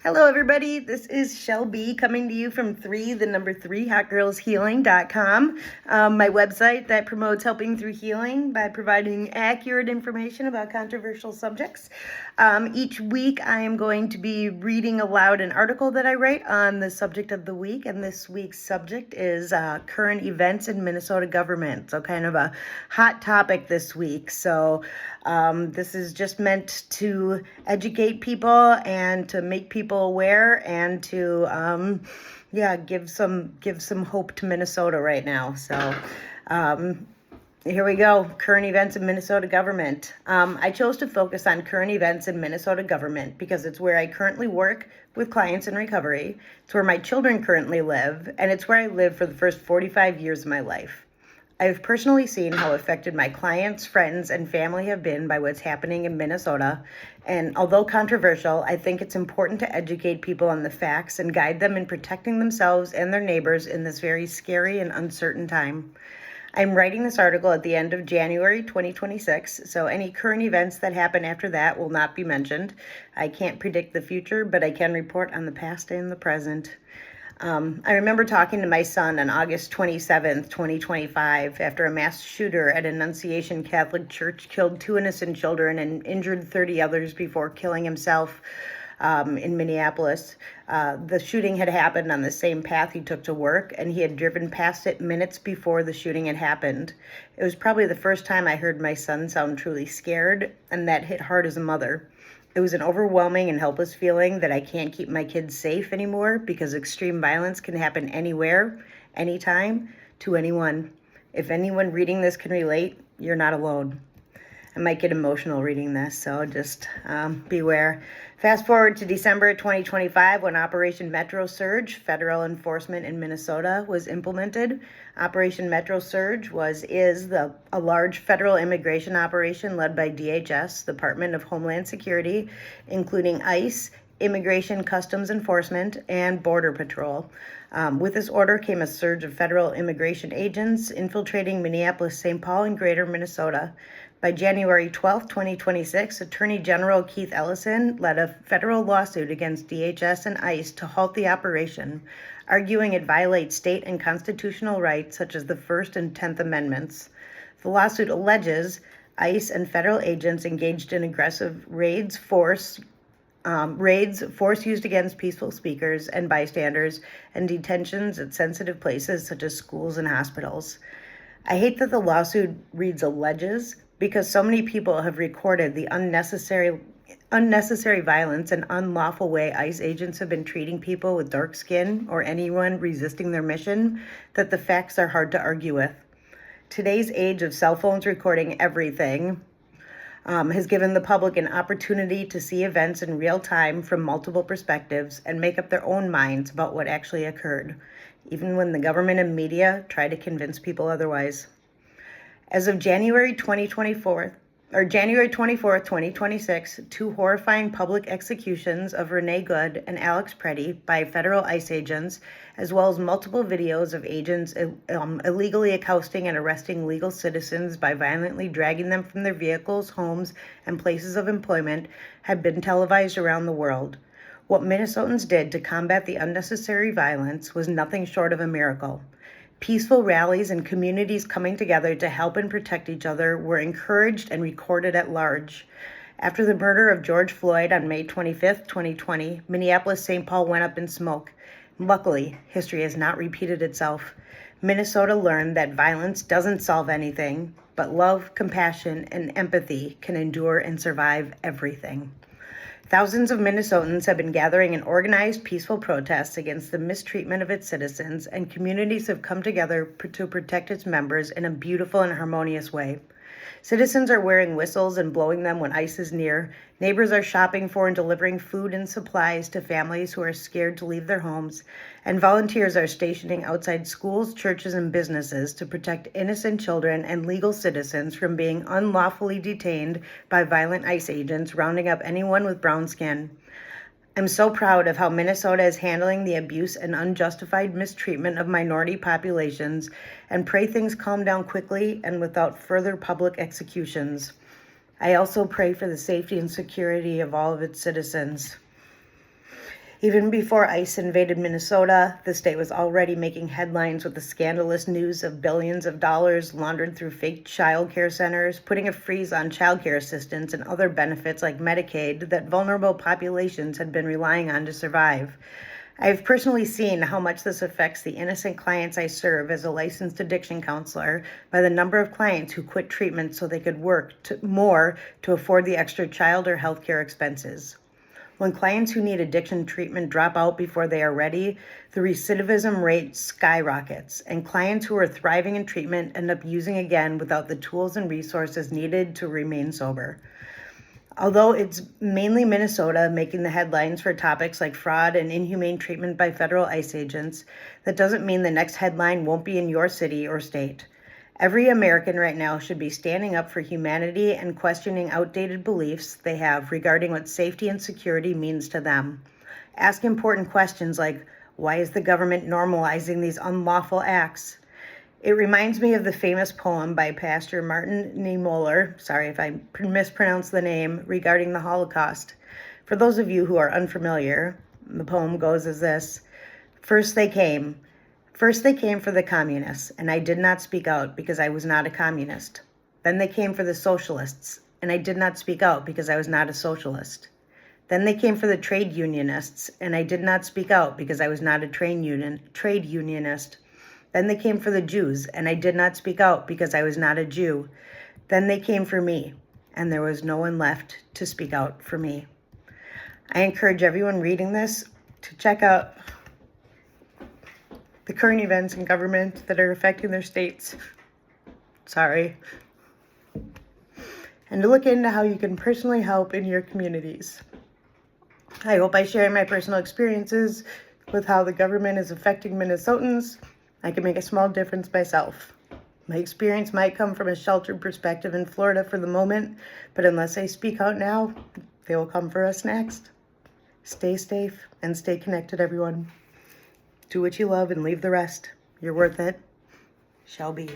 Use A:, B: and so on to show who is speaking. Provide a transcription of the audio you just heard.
A: Hello, everybody. This is Shelby coming to you from 3hotgirlshealing.com, my website that promotes helping through healing by providing accurate information about controversial subjects. Each week, I am going to be reading aloud an article that I write on the subject of the week, and this week's subject is current events in Minnesota government, so kind of a hot topic this week. So this is just meant to educate people and to make people aware and to give some hope to Minnesota right now. So here we go. Current events in Minnesota government. I chose to focus on current events in Minnesota government because it's where I currently work with clients in recovery. It's where my children currently live, and it's where I lived for the first 45 years of my life. I've personally seen how affected my clients, friends, and family have been by what's happening in Minnesota. And although controversial, I think it's important to educate people on the facts and guide them in protecting themselves and their neighbors in this very scary and uncertain time. I'm writing this article at the end of January 2026, so any current events that happen after that will not be mentioned. I can't predict the future, but I can report on the past and the present. I remember talking to my son on August 27th, 2025, after a mass shooter at Annunciation Catholic Church killed 2 innocent children and injured 30 others before killing himself in Minneapolis. The shooting had happened on the same path he took to work, and he had driven past it minutes before the shooting had happened. It was probably the first time I heard my son sound truly scared, and that hit hard as a mother. It was an overwhelming and helpless feeling that I can't keep my kids safe anymore because extreme violence can happen anywhere, anytime, to anyone. If anyone reading this can relate, you're not alone. I might get emotional reading this, so just beware. Fast forward to December 2025 when Operation Metro Surge, federal enforcement in Minnesota, was implemented. Operation Metro Surge is a large federal immigration operation led by DHS, Department of Homeland Security, including ICE, Immigration Customs Enforcement, and Border Patrol. With this order came a surge of federal immigration agents infiltrating Minneapolis, St. Paul, and greater Minnesota. By January 12, 2026, Attorney General Keith Ellison led a federal lawsuit against DHS and ICE to halt the operation, arguing it violates state and constitutional rights such as the First and 10th Amendments. The lawsuit alleges ICE and federal agents engaged in aggressive force used against peaceful speakers and bystanders, and detentions at sensitive places such as schools and hospitals. I hate that the lawsuit reads alleges because so many people have recorded the unnecessary violence and unlawful way ICE agents have been treating people with dark skin or anyone resisting their mission that the facts are hard to argue with. Today's age of cell phones recording everything has given the public an opportunity to see events in real time from multiple perspectives and make up their own minds about what actually occurred, even when the government and media try to convince people otherwise. As of January 24th, 2026, 2 horrifying public executions of Renee Good and Alex Preddy by federal ICE agents, as well as multiple videos of agents illegally accosting and arresting legal citizens by violently dragging them from their vehicles, homes, and places of employment, have been televised around the world. What Minnesotans did to combat the unnecessary violence was nothing short of a miracle. Peaceful rallies and communities coming together to help and protect each other were encouraged and recorded at large. After the murder of George Floyd on May 25, 2020, Minneapolis-St. Paul went up in smoke. Luckily, history has not repeated itself. Minnesota learned that violence doesn't solve anything, but love, compassion, and empathy can endure and survive everything. Thousands of Minnesotans have been gathering in organized, peaceful protests against the mistreatment of its citizens, and communities have come together to protect its members in a beautiful and harmonious way. Citizens are wearing whistles and blowing them when ICE is near. Neighbors are shopping for and delivering food and supplies to families who are scared to leave their homes. And volunteers are stationing outside schools, churches, and businesses to protect innocent children and legal citizens from being unlawfully detained by violent ICE agents rounding up anyone with brown skin. I'm so proud of how Minnesota is handling the abuse and unjustified mistreatment of minority populations, and pray things calm down quickly and without further public executions. I also pray for the safety and security of all of its citizens. Even before ICE invaded Minnesota, the state was already making headlines with the scandalous news of billions of dollars laundered through fake child care centers, putting a freeze on child care assistance and other benefits like Medicaid that vulnerable populations had been relying on to survive. I've personally seen how much this affects the innocent clients I serve as a licensed addiction counselor by the number of clients who quit treatment so they could work more to afford the extra child or healthcare expenses. When clients who need addiction treatment drop out before they are ready, the recidivism rate skyrockets, and clients who are thriving in treatment end up using again without the tools and resources needed to remain sober. Although it's mainly Minnesota making the headlines for topics like fraud and inhumane treatment by federal ICE agents, that doesn't mean the next headline won't be in your city or state. Every American right now should be standing up for humanity and questioning outdated beliefs they have regarding what safety and security means to them. Ask important questions like, why is the government normalizing these unlawful acts? It reminds me of the famous poem by Pastor Martin Niemöller, sorry if I mispronounce the name, regarding the Holocaust. For those of you who are unfamiliar, the poem goes as this: First they came for the communists, and I did not speak out because I was not a communist. Then they came for the socialists, and I did not speak out because I was not a socialist. Then they came for the trade unionists, and I did not speak out because I was not a trade unionist. Then they came for the Jews, and I did not speak out because I was not a Jew. Then they came for me, and there was no one left to speak out for me. I encourage everyone reading this to check out the current events in government that are affecting their states. Sorry. And to look into how you can personally help in your communities. I hope by sharing my personal experiences with how the government is affecting Minnesotans, I can make a small difference myself. My experience might come from a sheltered perspective in Florida for the moment, but unless I speak out now, they will come for us next. Stay safe and stay connected, everyone. Do what you love and leave the rest. You're worth it. Shall be.